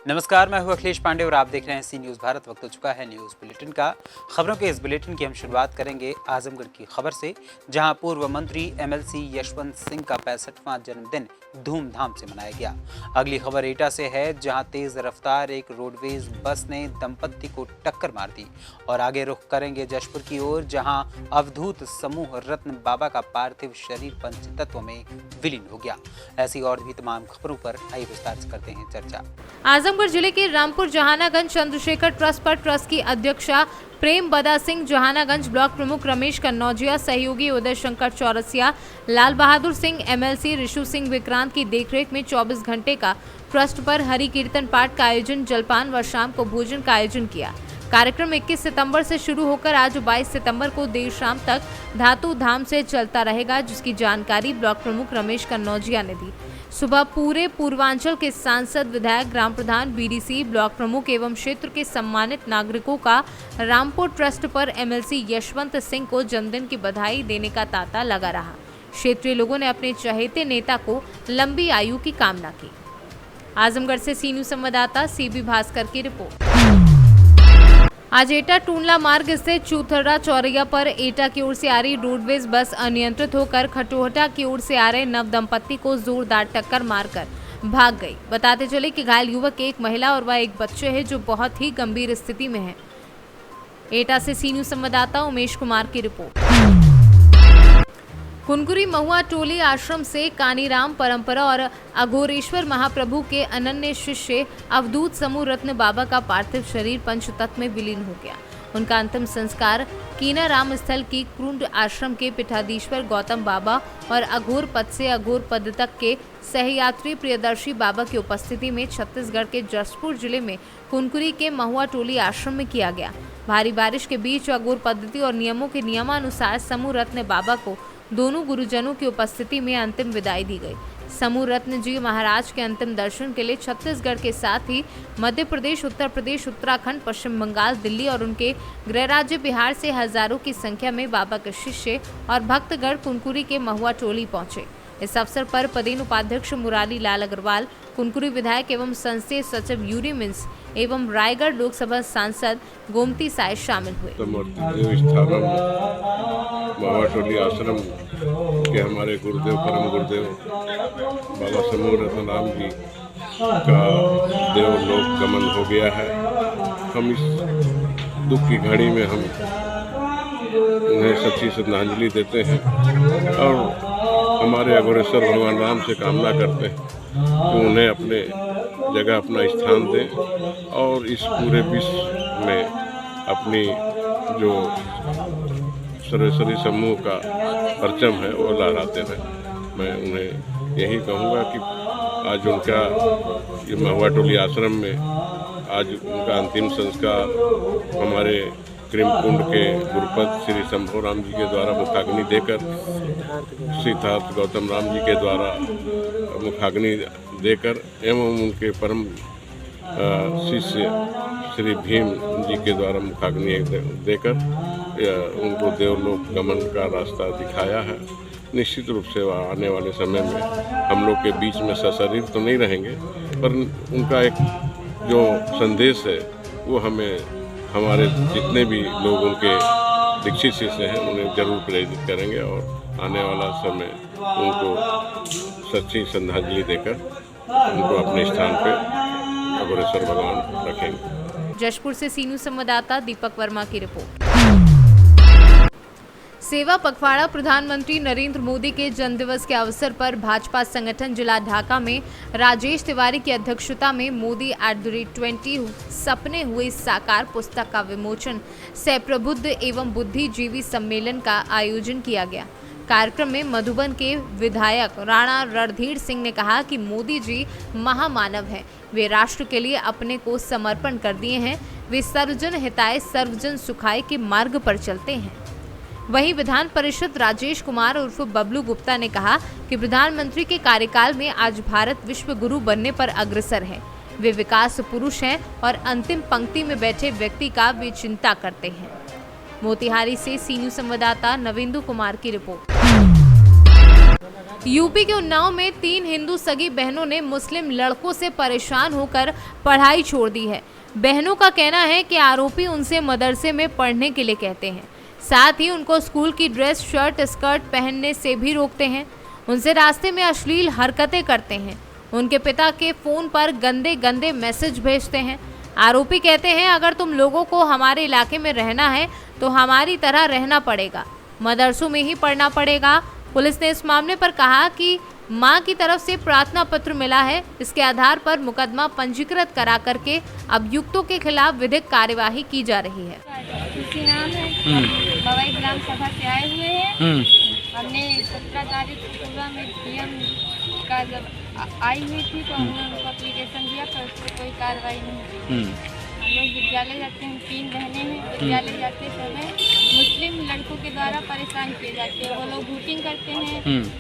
नमस्कार, मैं हूं अखिलेश पांडे और आप देख रहे हैं सी न्यूज़ भारत। वक्त हो चुका है न्यूज़ बुलेटिन का। खबरों के इस बुलेटिन की हम शुरुआत करेंगे आजमगढ़ की खबर से, जहां पूर्व मंत्री एमएलसी यशवंत सिंह का 65वां जन्मदिन धूमधाम से मनाया गया। अगली खबर एटा से है, जहां तेज रफ्तार एक रोडवेज बस ने दंपत्ति को टक्कर मार दी। और आगे रुख करेंगे जशपुर की ओर, जहां अवधूत समूह रत्न बाबा का पार्थिव शरीर पंचतत्व में विलीन हो गया। ऐसी और भी तमाम खबरों पर आइए विस्तार से करते हैं चर्चा। आजमगढ़ जिले के रामपुर जहानागंज चंद्रशेखर ट्रस्ट पर ट्रस्ट की अध्यक्षा प्रेम बदा सिंह, जहानागंज ब्लॉक प्रमुख रमेश कन्नौजिया, सहयोगी उदय शंकर चौरसिया, लाल बहादुर सिंह, एमएलसी ऋषु सिंह विक्रांत की देखरेख में 24 घंटे का ट्रस्ट पर हरि कीर्तन पाठ का आयोजन, जलपान व शाम को भोजन का आयोजन किया। कार्यक्रम 21 सितंबर से शुरू होकर आज 22 सितंबर को देर शाम तक धातु धाम से चलता रहेगा, जिसकी जानकारी ब्लॉक प्रमुख रमेश कन्नौजिया ने दी। सुबह पूरे पूर्वांचल के सांसद, विधायक, ग्राम प्रधान, बीडीसी, ब्लॉक प्रमुख एवं क्षेत्र के सम्मानित नागरिकों का रामपुर ट्रस्ट पर एमएलसी यशवंत सिंह को जन्मदिन की बधाई देने का तांता लगा रहा। क्षेत्रीय लोगों ने अपने चहेते नेता को लंबी आयु की कामना की। आजमगढ़ से सी न्यूज़ संवाददाता सीबी भास्कर की रिपोर्ट। आज एटा टूंडला मार्ग स्थित चूथड़ा चौरैया पर एटा की ओर से आ रही रोडवेज बस अनियंत्रित होकर खटोहटा की ओर से आ रहे नव दंपत्ति को जोरदार टक्कर मारकर भाग गई। बताते चले कि घायल युवक एक महिला और वह एक बच्चे है, जो बहुत ही गंभीर स्थिति में है। एटा से सी न्यूज़ संवाददाता उमेश कुमार की रिपोर्ट। कुनकुरी महुआ टोली आश्रम से कानीराम परंपरा और अघोरेश्वर महाप्रभु के अनन्य शिष्य अवधूत समूह रत्न बाबा का पार्थिव शरीर पंचतत्व में विलीन हो गया। उनका अंतिम संस्कार कीनाराम स्थल की कुंड आश्रम के पीठाधीश्वर गौतम बाबा और अघोर पद से अघोर पद तक के सहयात्री प्रियदर्शी बाबा की उपस्थिति में छत्तीसगढ़ के जशपुर जिले में कुनकुरी के महुआ टोली आश्रम में किया गया। भारी बारिश के बीच अघोर पद्धति और नियमों के नियमानुसार समूह रत्न बाबा को दोनों गुरुजनों की उपस्थिति में अंतिम विदाई दी गई। समूह रत्न जी महाराज के अंतिम दर्शन के लिए छत्तीसगढ़ के साथ ही मध्य प्रदेश, उत्तर प्रदेश, उत्तराखंड, पश्चिम बंगाल, दिल्ली और उनके गृह राज्य बिहार से हजारों की संख्या में बाबा के शिष्य और भक्तगण कुनकुरी के महुआ टोली पहुंचे। इस अवसर पर पदेन उपाध्यक्ष मुरारी लाल अग्रवाल, कुनकुरी विधायक एवं संसदीय सचिव यूरी मिन्स एवं रायगढ़ लोकसभा सांसद गोमती साय शामिल हुए। महुआ टोली आश्रम के हमारे गुरुदेव, परम गुरुदेव बाबा समूह रत्न राम जी का देवलोक गमन हो गया है। हम इस दुख की घड़ी में हम उन्हें सच्ची श्रद्धांजलि देते हैं और हमारे अघोरेश्वर भगवान राम से कामना करते हैं कि उन्हें अपने जगह अपना स्थान दें और इस पूरे विश्व में अपनी जो सर्वेश्वरी समूह का परचम है वो लहराते रहें। मैं उन्हें यही कहूँगा कि आज उनका ये महुआ टोली आश्रम में आज उनका अंतिम संस्कार हमारे क्रिमकुंड के गुरुपद श्री शंभो राम जी के द्वारा मुखाग्नि देकर, सिद्धार्थ गौतम राम जी के द्वारा मुखाग्नि देकर एवं उनके परम शिष्य श्री भीम जी के द्वारा मुखाग्नि देकर उनको देवलोक गमन का रास्ता दिखाया है। निश्चित रूप से वह आने वाले समय में हम लोग के बीच में सशरीर तो नहीं रहेंगे, पर उनका एक जो संदेश है वो हमें हमारे जितने भी लोग उनके दीक्षित शिष्य हैं उन्हें जरूर प्रेरित करेंगे और आने वाला समय उनको सच्ची श्रद्धांजलि देकर उनको अपने स्थान पर अघोरेश्वर भगवान रखेंगे। जशपुर से सी न्यूज़ संवाददाता दीपक वर्मा की रिपोर्ट। सेवा पखवाड़ा प्रधानमंत्री नरेंद्र मोदी के जन्मदिवस के अवसर पर भाजपा संगठन जिला ढाका में राजेश तिवारी की अध्यक्षता में मोदी @20 सपने हुए साकार पुस्तक का विमोचन सह प्रबुद्ध एवं बुद्धिजीवी सम्मेलन का आयोजन किया गया। कार्यक्रम में मधुबन के विधायक राणा रणधीर सिंह ने कहा कि मोदी जी महामानव हैं। वे राष्ट्र के लिए अपने को समर्पण कर दिए हैं। वे सर्वजन हिताय सर्वजन सुखाय के मार्ग पर चलते हैं। वहीं विधान परिषद राजेश कुमार उर्फ बबलू गुप्ता ने कहा कि प्रधानमंत्री के कार्यकाल में आज भारत विश्व गुरु बनने पर अग्रसर है। वे विकास पुरुष हैं और अंतिम पंक्ति में बैठे व्यक्ति का वे चिंता करते हैं। मोतिहारी से सी न्यूज़ संवाददाता नवेंदु कुमार की रिपोर्ट। यूपी के उन्नाव में 3 हिंदू सगी बहनों ने मुस्लिम लड़कों से परेशान होकर पढ़ाई छोड़ दी है। बहनों का कहना है कि आरोपी उनसे मदरसे में पढ़ने के लिए कहते हैं, साथ ही उनको स्कूल की ड्रेस, शर्ट, स्कर्ट पहनने से भी रोकते हैं। उनसे रास्ते में अश्लील हरकतें करते हैं। उनके पिता के फोन पर गंदे गंदे मैसेज भेजते हैं। आरोपी कहते हैं, अगर तुम लोगों को हमारे इलाके में रहना है तो हमारी तरह रहना पड़ेगा, मदरसों में ही पढ़ना पड़ेगा। पुलिस ने इस मामले पर कहा कि मां की तरफ से प्रार्थना पत्र मिला है, इसके आधार पर मुकदमा पंजीकृत करा करके अभियुक्तों के खिलाफ विधिक कार्यवाही की जा रही है। खुशी नाम है, बवाई ग्राम सभा से आए हुए हैं। हमने 17 तारीख सुबह में डीएम का जब आई हुई थी तो हमने उनको एप्लीकेशन दिया पर उस पर कोई कार्रवाई नहीं। हम लोग विद्यालय जाते हैं, 3 बहनें हैं। विद्यालय जाते समय मुस्लिम लड़कों के द्वारा परेशान किए जाते हैं। वो लोग वोटिंग करते हैं,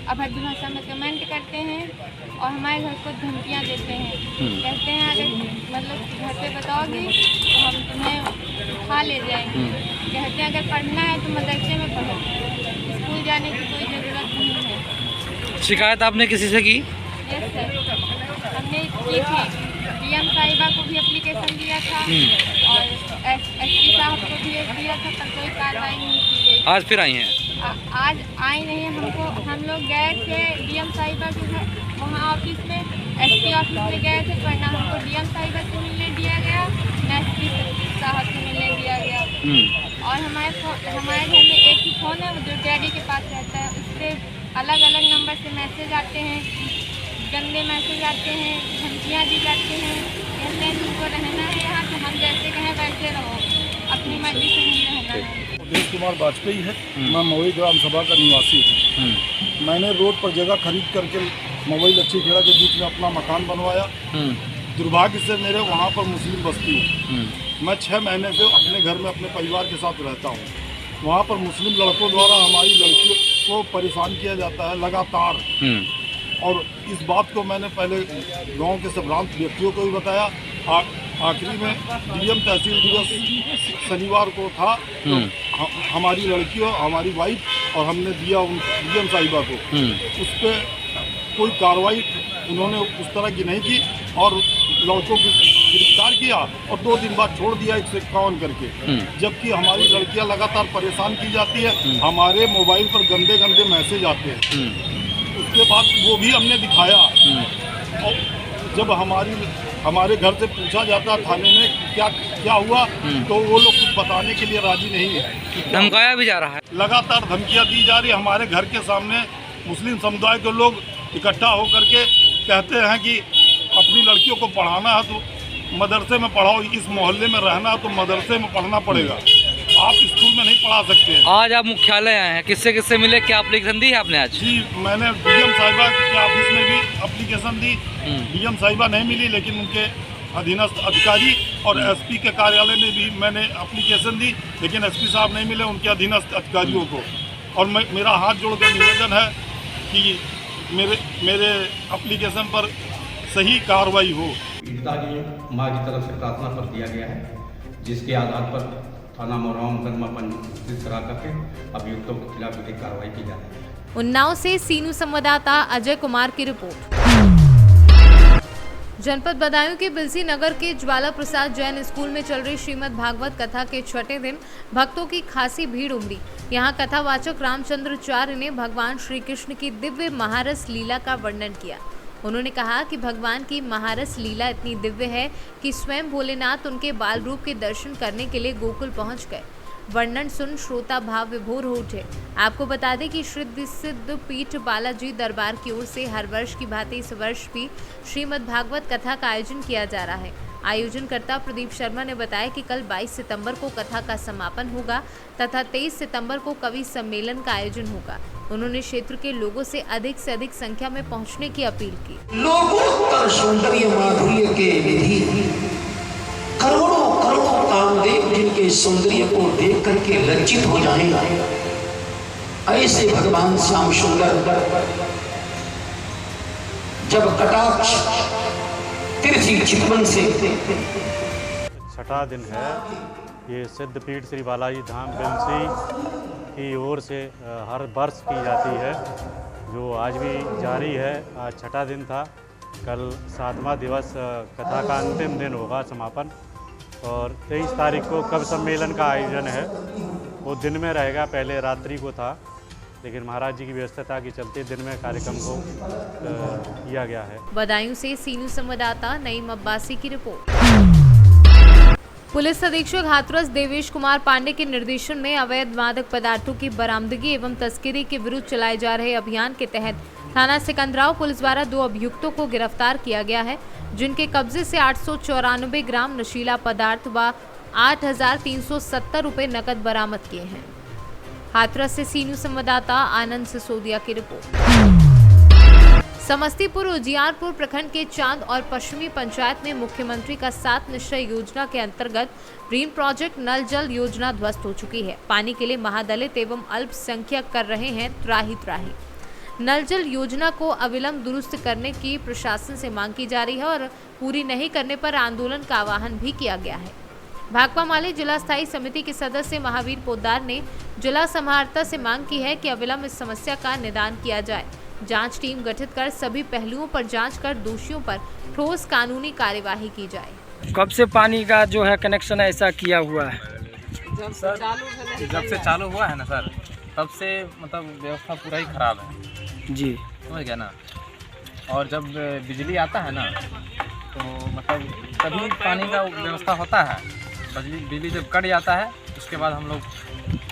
अभद्र भाषा में कमेंट करते हैं और हमारे घर को धमकियां देते हैं। कहते हैं अगर मतलब घर पे बताओगी तो हम तुम्हें उठा ले जाएंगे। कहते हैं अगर पढ़ना है तो मदरसे में पढ़ो, स्कूल जाने की कोई ज़रूरत नहीं है। शिकायत आपने किसी से की? यस सर, हमने की थी। डीएम साहिबा को भी एप्लीकेशन दिया था और एसपी साहब को भी दिया था, पर कोई कार्रवाई नहीं की गई। आज फिर आई हैं? आज आई नहीं है। हम लोग गए थे डीएम साहिबा के घर, वहाँ ऑफिस में, एसपी ऑफिस में गए थे, पर ना हमको डीएम साहिबा से मिलने दिया गया, ना एसपी साहब से मिलने दिया गया। और हमारे घर में एक ही फ़ोन है जो डैडी के पास रहता है, उस पर अलग अलग नंबर से मैसेज आते हैं, गंदे मैसेज आते हैं, धमकियाँ दी जाती हैं। कहते हैं तुमको रहना है यहाँ तो हम जैसे कहें वैसे रहो, अपनी मर्जी से नहीं रहना है। उदेश कुमार वाजपेयी है, मैं मवई ग्राम सभा का निवासी हूँ। मैंने रोड पर जगह खरीद करके मवई लच्छी खेड़ा के बीच में अपना मकान बनवाया। दुर्भाग्य से मेरे वहाँ पर मुस्लिम बस्ती है। मैं 6 महीने से अपने घर में अपने परिवार के साथ रहता हूँ। वहाँ पर मुस्लिम लड़कों द्वारा हमारी लड़कियों को परेशान किया जाता है लगातार। और इस बात को मैंने पहले गांव के संभ्रांत व्यक्तियों को भी बताया। आखिरी में डीएम तहसील दिवस शनिवार को था तो हमारी लड़कियों, हमारी वाइफ और हमने दिया उन डीएम साहिबा को। उस पर कोई कार्रवाई उन्होंने उस तरह की नहीं की और लड़कों को गिरफ्तार किया और 2 दिन बाद छोड़ दिया 151 करके। जबकि हमारी लड़कियां लगातार परेशान की जाती है, हमारे मोबाइल पर गंदे गंदे मैसेज आते हैं। उसके बाद वो भी हमने दिखाया और जब हमारे घर से पूछा जाता थाने में क्या हुआ तो वो लोग कुछ बताने के लिए राजी नहीं है। धमकाया भी जा रहा है, लगातार धमकियां दी जा रही है। हमारे घर के सामने मुस्लिम समुदाय के लोग इकट्ठा होकर के कहते हैं कि अपनी लड़कियों को पढ़ाना है तो मदरसे में पढ़ाओ, इस मोहल्ले में रहना है तो मदरसे में पढ़ना पड़ेगा, आप स्कूल में नहीं पढ़ा सकते हैं। आज आप मुख्यालय आए हैं, किससे मिले, क्या एप्लीकेशन दी है आपने आज? जी, मैंने डीएम साहिबा के ऑफिस में भी एप्लीकेशन दी। डीएम साहिबा नहीं मिली, लेकिन उनके अधीनस्थ अधिकारी और एसपी के कार्यालय में भी मैंने एप्लीकेशन दी, लेकिन एसपी साहब नहीं मिले उनके अधीनस्थ अधिकारियों को। और मेरा हाथ जोड़कर निवेदन है कि मेरे एप्लीकेशन पर सही कार्रवाई हो। पीड़िता की माँ की तरफ से प्रार्थना पत्र दिया गया है, जिसके आधार पर थाना मौरवा मुकदमा पंजीकृत करा करके अभियुक्तों के खिलाफ विधिक कार्रवाई की जा रही है। उन्नाव से सीनू संवाददाता अजय कुमार की रिपोर्ट। जनपद बदायूं के बिलसी नगर के ज्वाला प्रसाद जैन स्कूल में चल रही श्रीमद् भागवत कथा के 6ठे दिन भक्तों की खासी भीड़ उमड़ी। यहां कथावाचक रामचंद्राचार्य ने भगवान श्री कृष्ण की दिव्य महारस लीला का वर्णन किया। उन्होंने कहा कि भगवान की महारस लीला इतनी दिव्य है कि स्वयं भोलेनाथ उनके बाल रूप के दर्शन करने के लिए गोकुल पहुंच गए। वर्णन सुन श्रोता भाव विभोर हो उठे। आपको बता दें कि सिद्ध पीठ बालाजी दरबार की ओर से हर वर्ष की भांति इस वर्ष भी श्रीमद् भागवत कथा का आयोजन किया जा रहा है। आयोजनकर्ता प्रदीप शर्मा ने बताया कि कल 22 सितंबर को कथा का समापन होगा तथा 23 सितंबर को कवि सम्मेलन का आयोजन होगा। उन्होंने क्षेत्र के लोगों से अधिक संख्या में पहुंचने की अपील की। लोकोत्तर सौंदर्य माधुर्य के निधि करोड़ों कामदेव जिनके सौंदर्य को देख करके लज्जित हो जाएगा, ऐसे भगवान श्याम सुंदर जब कटाक्ष तिरछी चितवन से। 6ठा दिन है। ये सिद्धपीठ श्री बालाजी धाम बिलसी की ओर से हर वर्ष की जाती है। जो आज भी जारी है। आज छठा दिन था, कल 7वां दिवस कथा का अंतिम दिन होगा समापन। और 23 तारीख को कवि सम्मेलन का आयोजन है, वो दिन में रहेगा, पहले रात्रि को था, लेकिन महाराज जी की व्यस्तता के चलते दिन में कार्यक्रम को किया गया है। बदायूं से सीनू संवाददाता नईम अब्बासी की रिपोर्ट। पुलिस अधीक्षक हाथरस देवेश कुमार पांडे के निर्देशन में अवैध मादक पदार्थों की बरामदगी एवं तस्करी के विरुद्ध चलाए जा रहे अभियान के तहत थाना सिकंदराव पुलिस द्वारा 2 अभियुक्तों को गिरफ्तार किया गया है, जिनके कब्जे से 894 ग्राम नशीला पदार्थ व 8,370 रुपये नकद बरामद किए हैं। हाथरस से सीनू संवाददाता आनंद सिसोदिया की रिपोर्ट। समस्तीपुर उजियारपुर प्रखंड के चांद और पश्चिमी पंचायत में मुख्यमंत्री का 7 निश्चय योजना के अंतर्गत ग्रीन प्रोजेक्ट नल जल योजना ध्वस्त हो चुकी है। पानी के लिए महादलित एवं अल्पसंख्यक कर रहे हैं त्राही। नल जल योजना को अविलंब दुरुस्त करने की प्रशासन से मांग की जा रही है और पूरी नहीं करने पर आंदोलन का आह्वान भी किया गया है। भाकपा माले जिला स्थायी समिति के सदस्य महावीर पोद्दार ने जिला समाहर्ता से मांग की है कि अविलंब इस समस्या का निदान किया जाए। जांच टीम गठित कर सभी पहलुओं पर जांच कर दोषियों पर ठोस कानूनी कार्यवाही की जाए। कब से पानी का जो है कनेक्शन ऐसा किया हुआ है? जब से चालू हुआ है ना सर, तब से मतलब व्यवस्था पूरा ही खराब है जी, समझ गया ना। और जब बिजली आता है ना तो मतलब तभी पानी का व्यवस्था होता है। बिजली जब कट जाता है उसके बाद हम लोग।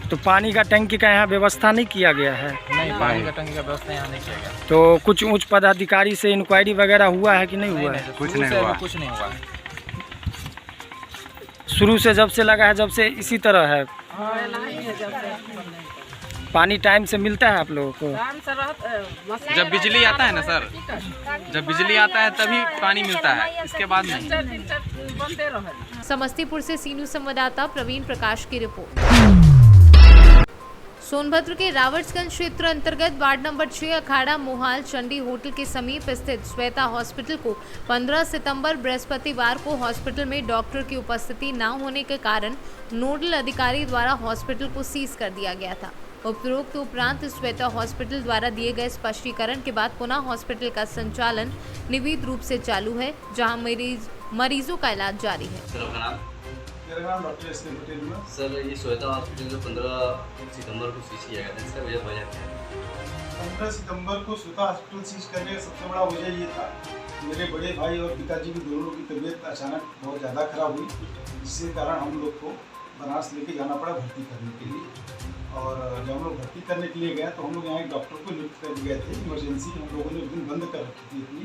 तो पानी का टंकी का यहाँ व्यवस्था नहीं किया गया है? नहीं, पानी का टंकी का व्यवस्था यहाँ नहीं किया गया। तो कुछ उच्च पदाधिकारी से इंक्वायरी वगैरह हुआ है कि नहीं हुआ है? कुछ नहीं हुआ। शुरू से जब से लगा है, जब से इसी तरह है? पानी टाइम से मिलता है आप लोगों को? जब बिजली आता है ना सर, जब बिजली आता है तभी पानी मिलता है, इसके बाद नहीं। समस्तीपुर से सीनू संवाददाता प्रवीण प्रकाश की रिपोर्ट। सोनभद्र के रावटगंज क्षेत्र अंतर्गत वार्ड नंबर 6 अखाड़ा मोहाल चंडी होटल के समीप स्थित श्वेता हॉस्पिटल को 15 सितंबर बृहस्पतिवार को हॉस्पिटल में डॉक्टर की उपस्थिति न होने के कारण नोडल अधिकारी द्वारा हॉस्पिटल को सीज कर दिया गया था। उपरोक्त उपरांत श्वेता हॉस्पिटल द्वारा दिए गए स्पष्टीकरण के बाद पुनः हॉस्पिटल का संचालन नियमित रूप से चालू है, जहां मरीजों का इलाज जारी है। मेरा नाम डॉक्टर एस के पटेल है। सर, ये श्वेता हॉस्पिटल जो 15 सितंबर को सीज किया गया था, इसका वजह क्या है? 15 सितंबर को श्वेता हॉस्पिटल सीज करने का सबसे बड़ा वजह ये था, मेरे बड़े भाई और पिताजी की दोनों की तबीयत अचानक बहुत ज़्यादा खराब हुई, जिसके कारण हम लोग को बनारस लेके जाना पड़ा भर्ती करने के लिए। और जब हम लोग भर्ती करने के लिए गए तो हम लोग यहाँ एक डॉक्टर को नियुक्त कर गए थे। इमरजेंसी हम लोगों ने उस दिन बंद कर रखी थी अपनी,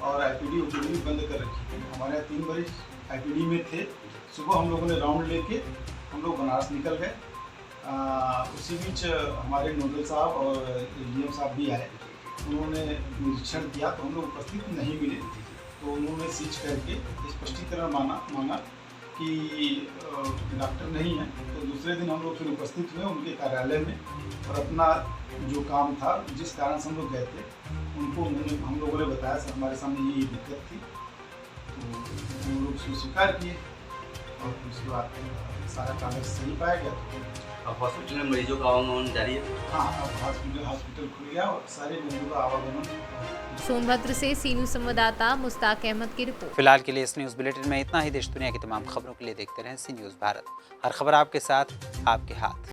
और IPD OPD भी बंद कर रखी थी। हमारे यहाँ 3 मरीज IPD में थे। सुबह हम लोगों ने राउंड लेके हम लोग बनारस निकल गए। उसी बीच हमारे नोडल साहब और GM साहब भी आए, उन्होंने निरीक्षण किया तो हम लोग उपस्थित नहीं मिले, तो उन्होंने सीज करके स्पष्टीकरण मांगा कि डॉक्टर नहीं है। तो दूसरे दिन हम लोग फिर उपस्थित हुए उनके कार्यालय में, और अपना जो काम था, जिस कारण से हम लोग गए थे, उनको हम लोगों ने बताया सर हमारे सामने ये दिक्कत थी, तो वो लोग स्वीकार किए और उसके बाद सारा कागज सही पाया गया। अब हॉस्पिटल में मरीजों का आवागमन जारी है? हाँ, अब हॉस्पिटल खुल गया और सारे मरीजों का आवागमन। सोनभद्र से सीनू संवाददाता मुस्ताक अहमद की रिपोर्ट। फिलहाल के लिए इस न्यूज़ बुलेटिन में इतना ही। देश दुनिया की तमाम खबरों के लिए देखते रहें सी न्यूज़ भारत। हर खबर आपके साथ, आपके हाथ।